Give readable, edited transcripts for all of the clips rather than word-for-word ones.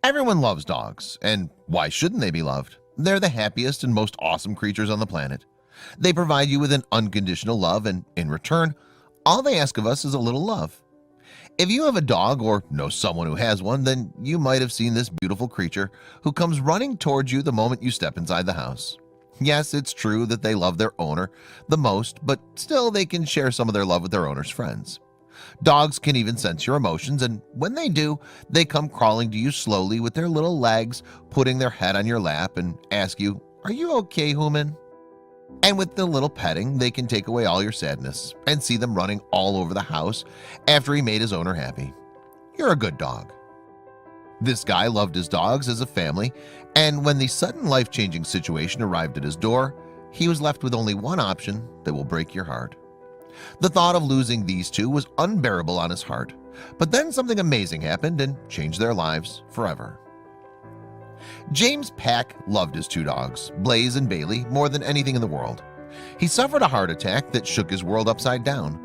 Everyone loves dogs, and why shouldn't they be loved? They're the happiest and most awesome creatures on the planet. They provide you with an unconditional love, and in return, all they ask of us is a little love. If you have a dog or know someone who has one, then you might have seen this beautiful creature who comes running towards you the moment you step inside the house. Yes, it's true that they love their owner the most, but still they can share some of their love with their owner's friends. Dogs can even sense your emotions, and when they do, they come crawling to you slowly with their little legs, putting their head on your lap and ask you, "Are you okay, Hooman?" And with the little petting, they can take away all your sadness and see them running all over the house after he made his owner happy. You're a good dog. This guy loved his dogs as a family, and when the sudden life-changing situation arrived at his door, he was left with only one option that will break your heart. The thought of losing these two was unbearable on his heart, but then something amazing happened and changed their lives forever. James Pack loved his two dogs, Blaze and Bailey, more than anything in the world. He suffered a heart attack that shook his world upside down.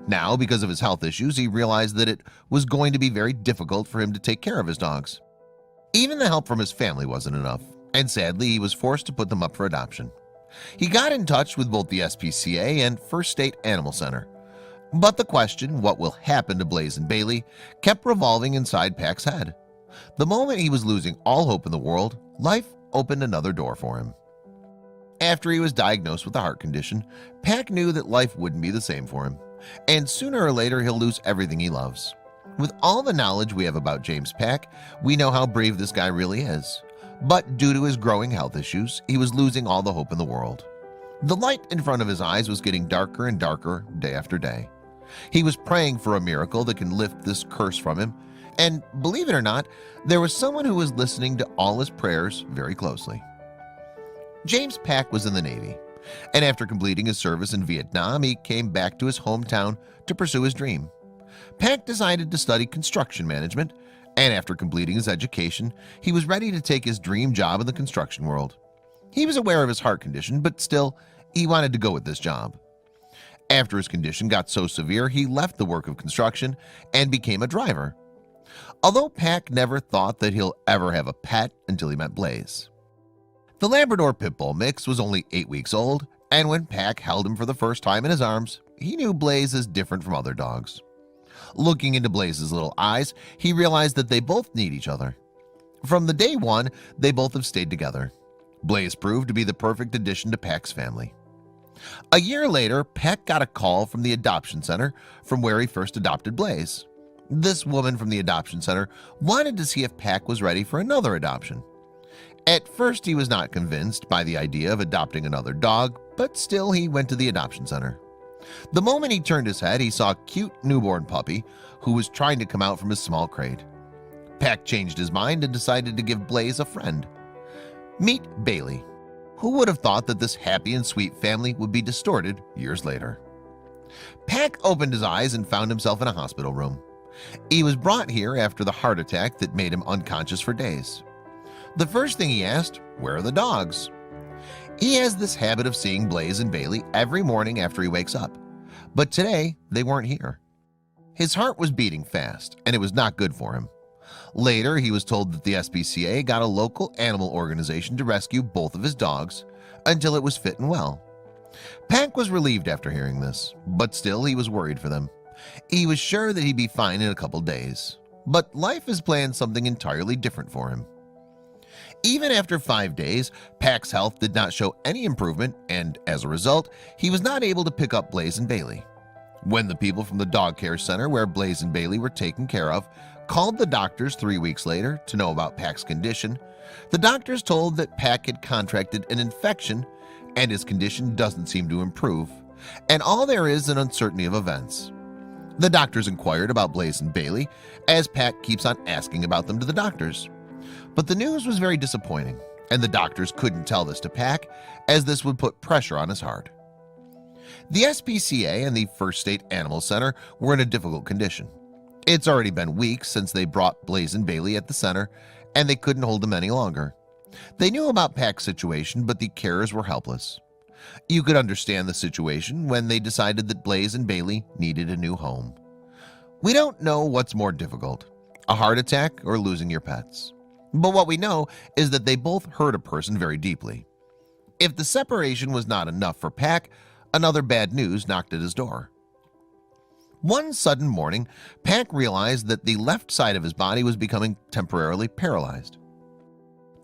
Now, because of his health issues, he realized that it was going to be very difficult for him to take care of his dogs. Even the help from his family wasn't enough, and sadly, he was forced to put them up for adoption. He got in touch with both the SPCA and First State Animal Center. But the question, what will happen to Blaze and Bailey, kept revolving inside Pack's head. The moment he was losing all hope in the world, life opened another door for him. After he was diagnosed with a heart condition, Pack knew that life wouldn't be the same for him, and sooner or later he'll lose everything he loves. With all the knowledge we have about James Pack, we know how brave this guy really is. But due to his growing health issues, he was losing all the hope in the world. The light in front of his eyes was getting darker and darker day after day. He was praying for a miracle that can lift this curse from him, and believe it or not, there was someone who was listening to all his prayers very closely. James Pack was in the Navy, and after completing his service in Vietnam, he came back to his hometown to pursue his dream. Pack decided to study construction management, and after completing his education, he was ready to take his dream job in the construction world. He was aware of his heart condition, but still, he wanted to go with this job. After his condition got so severe, he left the work of construction and became a driver. Although Pack never thought that he'll ever have a pet until he met Blaze. The Labrador Pit Bull mix was only 8 weeks old, and when Pack held him for the first time in his arms, he knew Blaze is different from other dogs. Looking into Blaze's little eyes, he realized that they both need each other. From the day one, they both have stayed together. Blaze proved to be the perfect addition to Pack's family. A year later, Pack got a call from the adoption center from where he first adopted Blaze. This woman from the adoption center wanted to see if Pack was ready for another adoption. At first, he was not convinced by the idea of adopting another dog, but still he went to the adoption center. The moment he turned his head, he saw a cute newborn puppy who was trying to come out from his small crate. Pack changed his mind and decided to give Blaze a friend. Meet Bailey. Who would have thought that this happy and sweet family would be distorted years later? Pack opened his eyes and found himself in a hospital room. He was brought here after the heart attack that made him unconscious for days. The first thing he asked, where are the dogs? He has this habit of seeing Blaze and Bailey every morning after he wakes up, but today they weren't here. His heart was beating fast, and it was not good for him. Later, he was told that the SPCA got a local animal organization to rescue both of his dogs until it was fit and well. Pack was relieved after hearing this, but still he was worried for them. He was sure that he'd be fine in a couple days, but life has planned something entirely different for him. Even after 5 days, Pack's health did not show any improvement, and as a result, he was not able to pick up Blaze and Bailey. When the people from the dog care center where Blaze and Bailey were taken care of called the doctors 3 weeks later to know about Pack's condition, the doctors told that Pack had contracted an infection and his condition doesn't seem to improve, and all there is an uncertainty of events. The doctors inquired about Blaze and Bailey, as Pack keeps on asking about them to the doctors. But the news was very disappointing, and the doctors couldn't tell this to Pack, as this would put pressure on his heart. The SPCA and the First State Animal Center were in a difficult condition. It's already been weeks since they brought Blaze and Bailey at the center, and they couldn't hold them any longer. They knew about Pack's situation, but the carers were helpless. You could understand the situation when they decided that Blaze and Bailey needed a new home. We don't know what's more difficult, a heart attack or losing your pets. But what we know is that they both hurt a person very deeply. If the separation was not enough for Pack, another bad news knocked at his door. One sudden morning, Pack realized that the left side of his body was becoming temporarily paralyzed.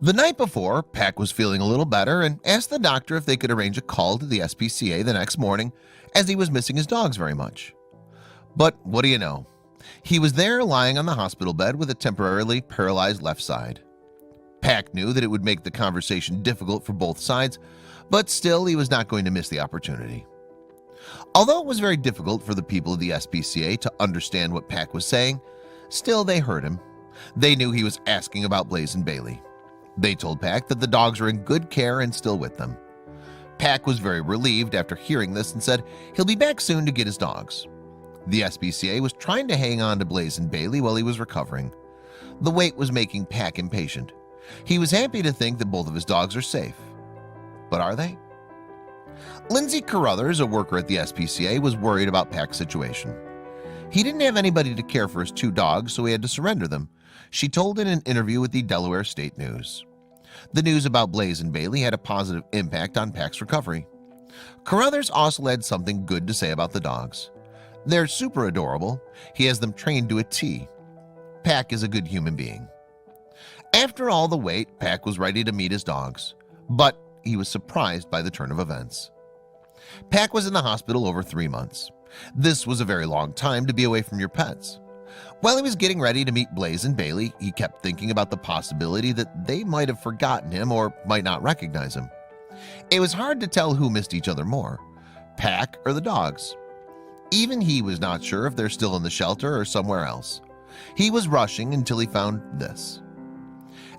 The night before, Pack was feeling a little better and asked the doctor if they could arrange a call to the SPCA the next morning, as he was missing his dogs very much. But what do you know? He was there lying on the hospital bed with a temporarily paralyzed left side. Pack knew that it would make the conversation difficult for both sides, but still he was not going to miss the opportunity. Although it was very difficult for the people of the SPCA to understand what Pack was saying, still they heard him. They knew he was asking about Blaze and Bailey. They told Pack that the dogs were in good care and still with them. Pack was very relieved after hearing this and said he'll be back soon to get his dogs. The SPCA was trying to hang on to Blaze and Bailey while he was recovering. The wait was making Pack impatient. He was happy to think that both of his dogs are safe. But are they? Lindsay Carruthers, a worker at the SPCA, was worried about Pack's situation. He didn't have anybody to care for his two dogs, so he had to surrender them, she told in an interview with the Delaware State News. The news about Blaze and Bailey had a positive impact on Pack's recovery. Carruthers also had something good to say about the dogs. They're super adorable. He has them trained to a T. Pack is a good human being. After all the wait, Pack was ready to meet his dogs, but he was surprised by the turn of events. Pack was in the hospital over 3 months. This was a very long time to be away from your pets. While he was getting ready to meet Blaze and Bailey, he kept thinking about the possibility that they might have forgotten him or might not recognize him. It was hard to tell who missed each other more, Pack or the dogs. Even he was not sure if they're still in the shelter or somewhere else. He was rushing until he found this.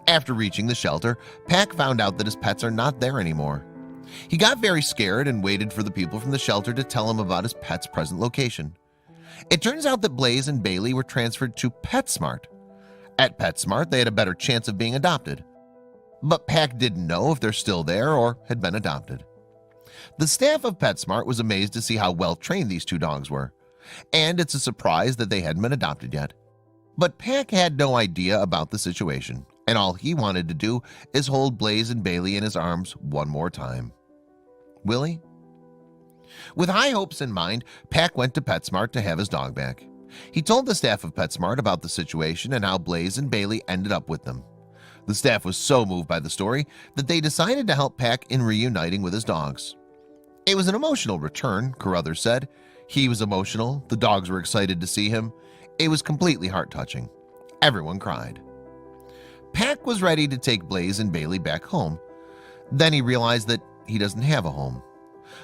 After reaching the shelter, Pack found out that his pets are not there anymore. He got very scared and waited for the people from the shelter to tell him about his pet's present location. It turns out that Blaze and Bailey were transferred to PetSmart. At PetSmart, they had a better chance of being adopted. But Pack didn't know if they're still there or had been adopted. The staff of PetSmart was amazed to see how well trained these two dogs were, and it's a surprise that they hadn't been adopted yet. But Pack had no idea about the situation, and all he wanted to do is hold Blaze and Bailey in his arms one more time. Will he? With high hopes in mind, Pack went to PetSmart to have his dog back. He told the staff of PetSmart about the situation and how Blaze and Bailey ended up with them. The staff was so moved by the story that they decided to help Pack in reuniting with his dogs. It was an emotional return, Carruthers said. He was emotional, the dogs were excited to see him. It was completely heart-touching. Everyone cried. Pack was ready to take Blaze and Bailey back home. Then he realized that he doesn't have a home.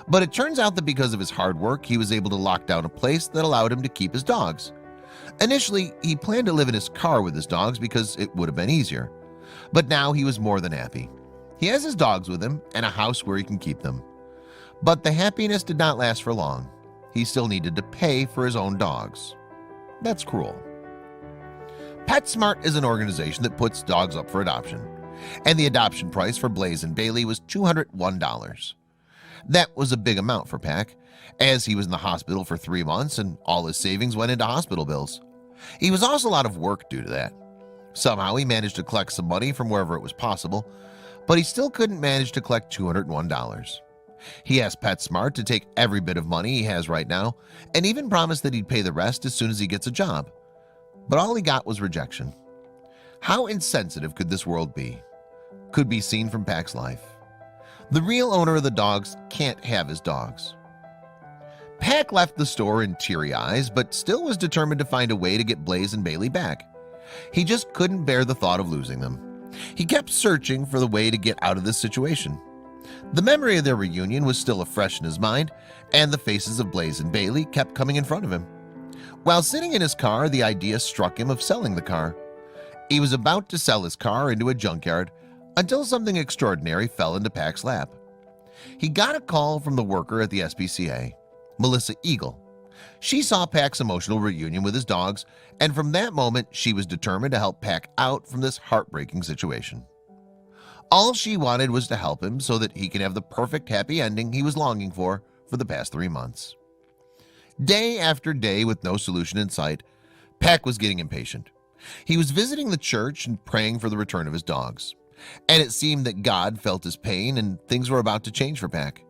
But it turns out that because of his hard work, he was able to lock down a place that allowed him to keep his dogs. Initially, he planned to live in his car with his dogs because it would have been easier. But now he was more than happy. He has his dogs with him and a house where he can keep them. But the happiness did not last for long. He still needed to pay for his own dogs. That's cruel. PetSmart is an organization that puts dogs up for adoption, and the adoption price for Blaze and Bailey was $201. That was a big amount for Pack, as he was in the hospital for 3 months and all his savings went into hospital bills. He was also a lot of work due to that. Somehow he managed to collect some money from wherever it was possible, but he still couldn't manage to collect $201. He asked PetSmart to take every bit of money he has right now and even promised that he'd pay the rest as soon as he gets a job. But all he got was rejection. How insensitive could this world be? Could be seen from Pack's life. The real owner of the dogs can't have his dogs. Pack left the store in teary eyes, but still was determined to find a way to get Blaze and Bailey back. He just couldn't bear the thought of losing them. He kept searching for the way to get out of this situation. The memory of their reunion was still fresh in his mind, and the faces of Blaze and Bailey kept coming in front of him. While sitting in his car, the idea struck him of selling the car. He was about to sell his car into a junkyard until something extraordinary fell into Pack's lap. He got a call from the worker at the SPCA, Melissa Eagle. She saw Pack's emotional reunion with his dogs, and from that moment she was determined to help Pack out from this heartbreaking situation. All she wanted was to help him so that he can have the perfect happy ending he was longing for the past 3 months. Day after day with no solution in sight, Pack was getting impatient. He was visiting the church and praying for the return of his dogs, and it seemed that God felt his pain and things were about to change for Pack.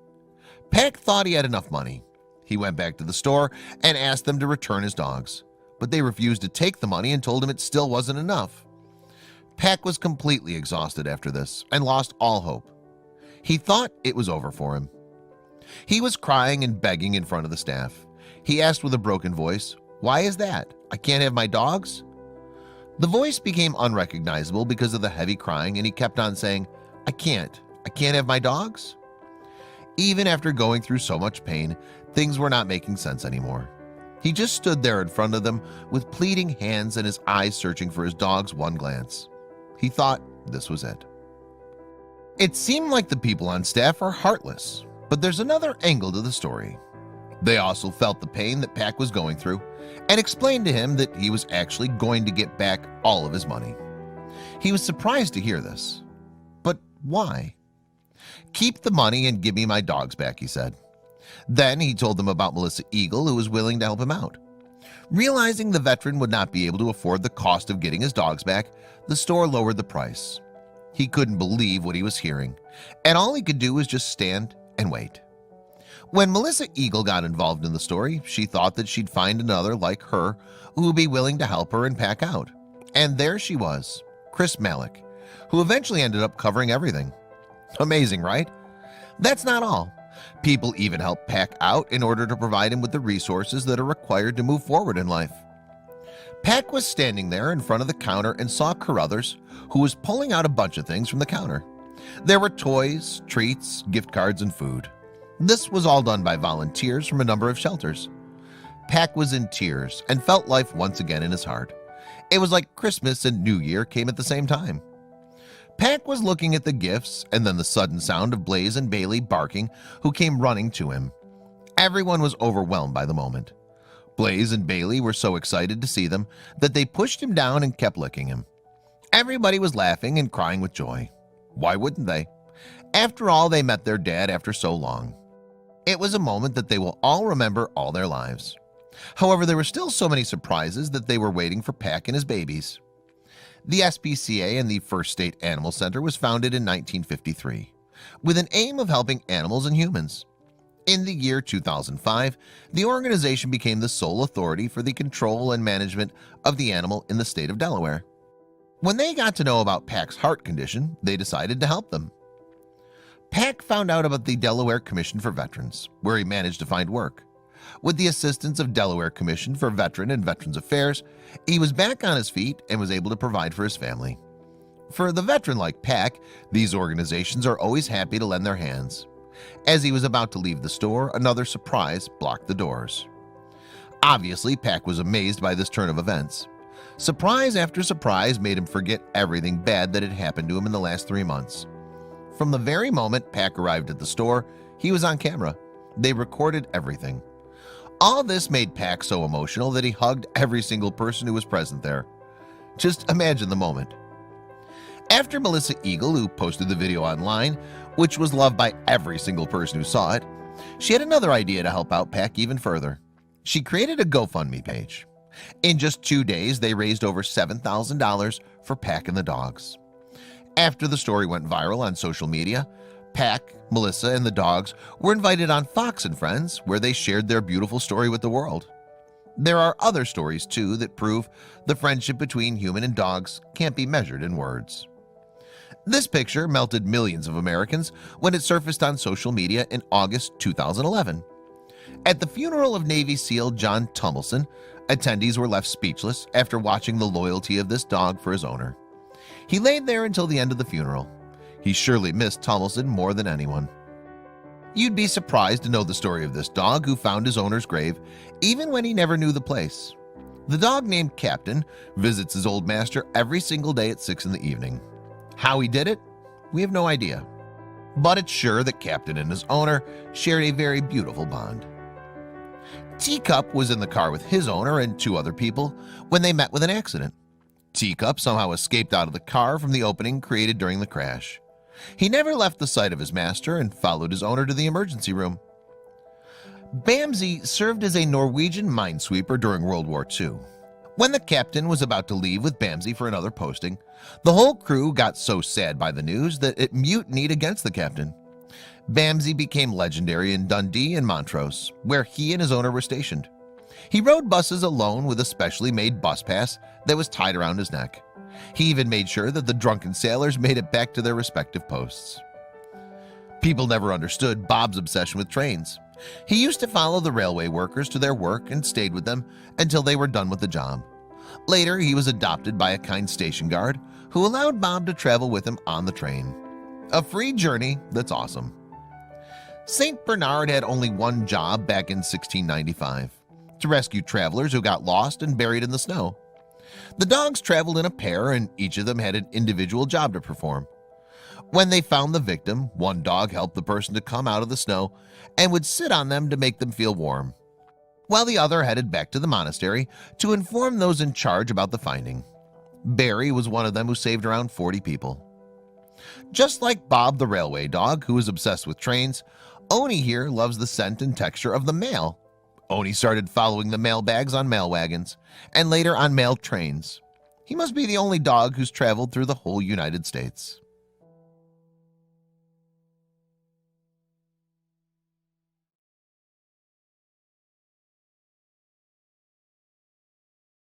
Pack thought he had enough money. He went back to the store and asked them to return his dogs, but they refused to take the money and told him it still wasn't enough. Pack was completely exhausted after this and lost all hope. He thought it was over for him. He was crying and begging in front of the staff. He asked with a broken voice, "Why is that? I can't have my dogs?" The voice became unrecognizable because of the heavy crying, and he kept on saying, I can't have my dogs?" Even after going through so much pain, things were not making sense anymore. He just stood there in front of them with pleading hands and his eyes searching for his dog's one glance. He thought this was it. It seemed like the people on staff are heartless, but there's another angle to the story. They also felt the pain that Pack was going through and explained to him that he was actually going to get back all of his money. He was surprised to hear this. But why? "Keep the money and give me my dogs back," he said. Then he told them about Melissa Eagle, who was willing to help him out. Realizing the veteran would not be able to afford the cost of getting his dogs back, the store lowered the price. He couldn't believe what he was hearing, and all he could do was just stand and wait. When Melissa Eagle got involved in the story, she thought that she'd find another like her who would be willing to help her and Pack out. And there she was, Chris Malick, who eventually ended up covering everything. Amazing, right? That's not all. People even help Pack out in order to provide him with the resources that are required to move forward in life. Pack was standing there in front of the counter and saw Carruthers, who was pulling out a bunch of things from the counter. There were toys, treats, gift cards, and food. This was all done by volunteers from a number of shelters. Pack was in tears and felt life once again in his heart. It was like Christmas and New Year came at the same time. Pack was looking at the gifts and then the sudden sound of Blaze and Bailey barking, who came running to him. Everyone was overwhelmed by the moment. Blaze and Bailey were so excited to see them that they pushed him down and kept licking him. Everybody was laughing and crying with joy. Why wouldn't they? After all, they met their dad after so long. It was a moment that they will all remember all their lives. However, there were still so many surprises that they were waiting for Pack and his babies. The SPCA and the First State Animal Center was founded in 1953 with an aim of helping animals and humans. In the year 2005, the organization became the sole authority for the control and management of the animal in the state of Delaware. When they got to know about Pack's heart condition, they decided to help them. Pack found out about the Delaware Commission for Veterans, where he managed to find work. With the assistance of Delaware Commission for Veteran and Veterans Affairs, he was back on his feet and was able to provide for his family. For the veteran like Pack, these organizations are always happy to lend their hands. As he was about to leave the store, another surprise blocked the doors. Obviously, Pack was amazed by this turn of events. Surprise after surprise made him forget everything bad that had happened to him in the last 3 months. From the very moment Pack arrived at the store, he was on camera. They recorded everything. All this made Pack so emotional that he hugged every single person who was present there. Just imagine the moment. After Melissa Eagle, who posted the video online, which was loved by every single person who saw it, she had another idea to help out Pack even further. She created a GoFundMe page. In just 2 days, they raised over $7,000 for Pack and the dogs. After the story went viral on social media, Pack, Melissa, and the dogs were invited on Fox and Friends, where they shared their beautiful story with the world. There are other stories too that prove the friendship between human and dogs can't be measured in words. This picture melted millions of Americans when it surfaced on social media in August 2011. At the funeral of Navy SEAL John Tumbleson, attendees were left speechless after watching the loyalty of this dog for his owner. He laid there until the end of the funeral. He surely missed Tumbleson more than anyone. You'd be surprised to know the story of this dog who found his owner's grave even when he never knew the place. The dog named Captain visits his old master every single day at 6 in the evening. How he did it? We have no idea. But it's sure that Captain and his owner shared a very beautiful bond. Teacup was in the car with his owner and 2 other people when they met with an accident. Teacup somehow escaped out of the car from the opening created during the crash. He never left the sight of his master and followed his owner to the emergency room. Bamsey served as a Norwegian minesweeper during World War II. When the captain was about to leave with Bamsey for another posting, the whole crew got so sad by the news that it mutinied against the captain. Bamsey became legendary in Dundee and Montrose, where he and his owner were stationed. He rode buses alone with a specially made bus pass that was tied around his neck. He even made sure that the drunken sailors made it back to their respective posts. People never understood Bob's obsession with trains. He used to follow the railway workers to their work and stayed with them until they were done with the job. Later, he was adopted by a kind station guard who allowed Bob to travel with him on the train. A free journey that's awesome. St. Bernard had only one job back in 1695: to rescue travelers who got lost and buried in the snow. The dogs traveled in a pair, and each of them had an individual job to perform. When they found the victim, one dog helped the person to come out of the snow and would sit on them to make them feel warm, while the other headed back to the monastery to inform those in charge about the finding. Barry was one of them who saved around 40 people. Just like Bob the railway dog, who is obsessed with trains, Oni here loves the scent and texture of the mail. Oni started following the mail bags on mail wagons and later on mail trains. He must be the only dog who's traveled through the whole United States.